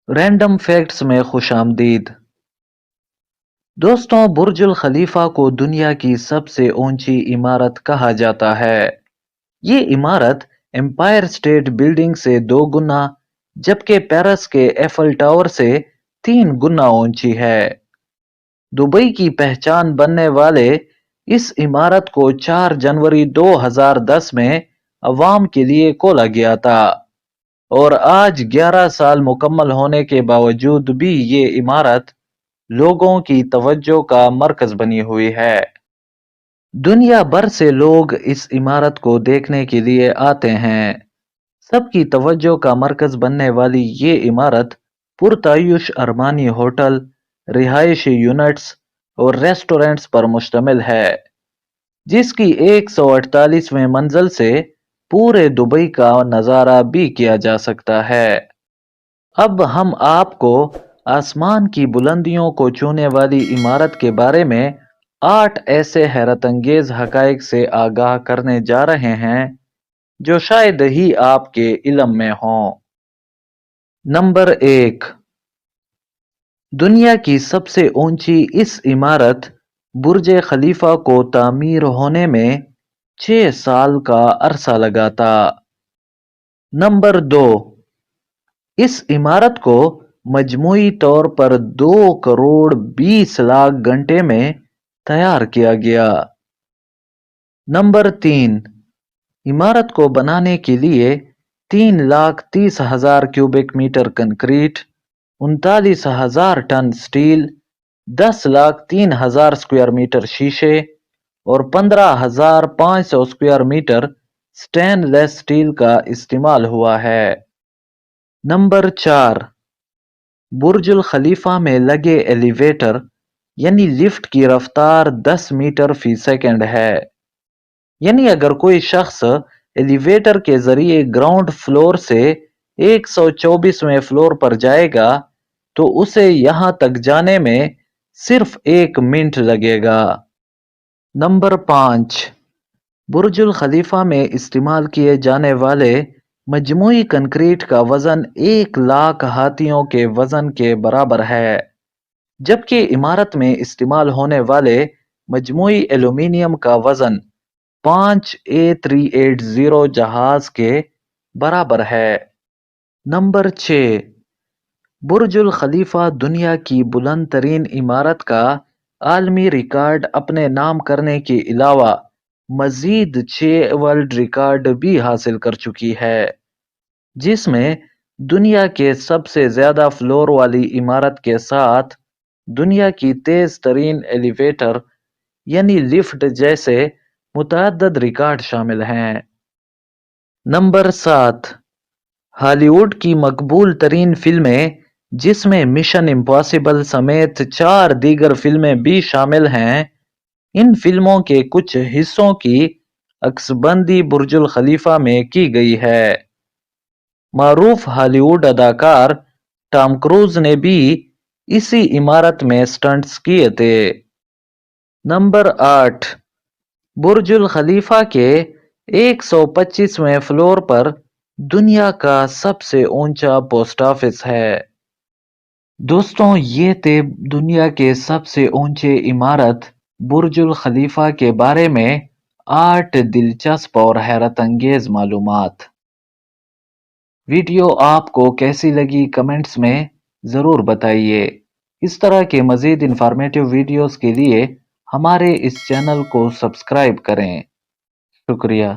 Random facts में खुश आमदीद। दोस्तों, बुर्जुल खलीफा को दुनिया की सबसे ऊंची इमारत कहा जाता है। ये इमारत एम्पायर स्टेट बिल्डिंग से 2 गुना, जबकि पेरिस के एफल टावर से 3 गुना ऊंची है। दुबई की पहचान बनने वाले इस इमारत को 4 जनवरी 2010 में अवाम के लिए खोला गया था, और आज 11 साल मुकम्मल होने के बावजूद भी ये इमारत लोगों की तवज्जो का मरकज बनी हुई है। दुनिया भर से लोग इस इमारत को देखने के लिए आते हैं। सबकी तवज्जो का मरकज बनने वाली ये इमारत पुरतायुश अरमानी होटल, रिहायशी यूनिट्स और रेस्टोरेंट्स पर मुश्तमिल है, जिसकी 148वें मंजिल से पूरे दुबई का नज़ारा भी किया जा सकता है। अब हम आपको आसमान की बुलंदियों को छूने वाली इमारत के बारे में 8 ऐसे हैरतअंगेज हकाइक से आगाह करने जा रहे हैं जो शायद ही आपके इल्म में हों। नंबर 1, दुनिया की सबसे ऊंची इस इमारत बुर्ज खलीफा को तामीर होने में 6 साल का अरसा लगा था। नंबर 2, इस इमारत को मजमूई तौर पर 2 करोड़ 20 लाख घंटे में तैयार किया गया। नंबर 3, इमारत को बनाने के लिए 3,30,000 cubic metre concrete, 39,000 ton steel, 10,03,000 square metre शीशे और 15,500 स्क्वायर मीटर स्टेनलेस स्टील का इस्तेमाल हुआ है। नंबर 4, बुर्जुल खलीफा में लगे एलिवेटर यानी लिफ्ट की रफ्तार 10 मीटर फी सेकंड है। यानी अगर कोई शख्स एलिवेटर के जरिए ग्राउंड फ्लोर से 124वें फ्लोर पर जाएगा तो उसे यहां तक जाने में सिर्फ 1 मिनट लगेगा। नंबर 5, बुर्जुल खलीफा में इस्तेमाल किए जाने वाले मजमूई कंक्रीट का वजन 1 लाख हाथियों के वजन के बराबर है, जबकि इमारत में इस्तेमाल होने वाले मजमूई एल्यूमीनियम का वजन 5 A380 जहाज के बराबर है। नंबर 6, बुर्जुल खलीफा दुनिया की बुलंद तरीन इमारत का आलमी रिकॉर्ड अपने नाम करने के अलावा मजीद 6 वर्ल्ड रिकॉर्ड भी हासिल कर चुकी है, जिसमें दुनिया के सबसे ज्यादा फ्लोर वाली इमारत के साथ दुनिया की तेज तरीन एलिवेटर यानी लिफ्ट जैसे मुतअद्दिद रिकॉर्ड शामिल हैं। नंबर 7, हॉलीवुड की मकबूल तरीन फिल्में जिसमें मिशन इम्पॉसिबल समेत 4 दीगर फिल्में भी शामिल हैं, इन फिल्मों के कुछ हिस्सों की अक्सबंदी बुर्जुल खलीफा में की गई है। मारूफ हॉलीवुड अदाकार टॉम क्रूज ने भी इसी इमारत में स्टंट्स किए थे। नंबर 8, बुर्जुल खलीफा के 125वें फ्लोर पर दुनिया का सबसे ऊंचा पोस्ट ऑफिस है। दोस्तों, ये थे दुनिया के सबसे ऊंचे इमारत बुर्जुल खलीफा के बारे में 8 दिलचस्प और हैरत अंगेज मालूमात। वीडियो आपको कैसी लगी कमेंट्स में ज़रूर बताइए। इस तरह के मज़ीद इंफॉर्मेटिव वीडियोस के लिए हमारे इस चैनल को सब्सक्राइब करें। शुक्रिया।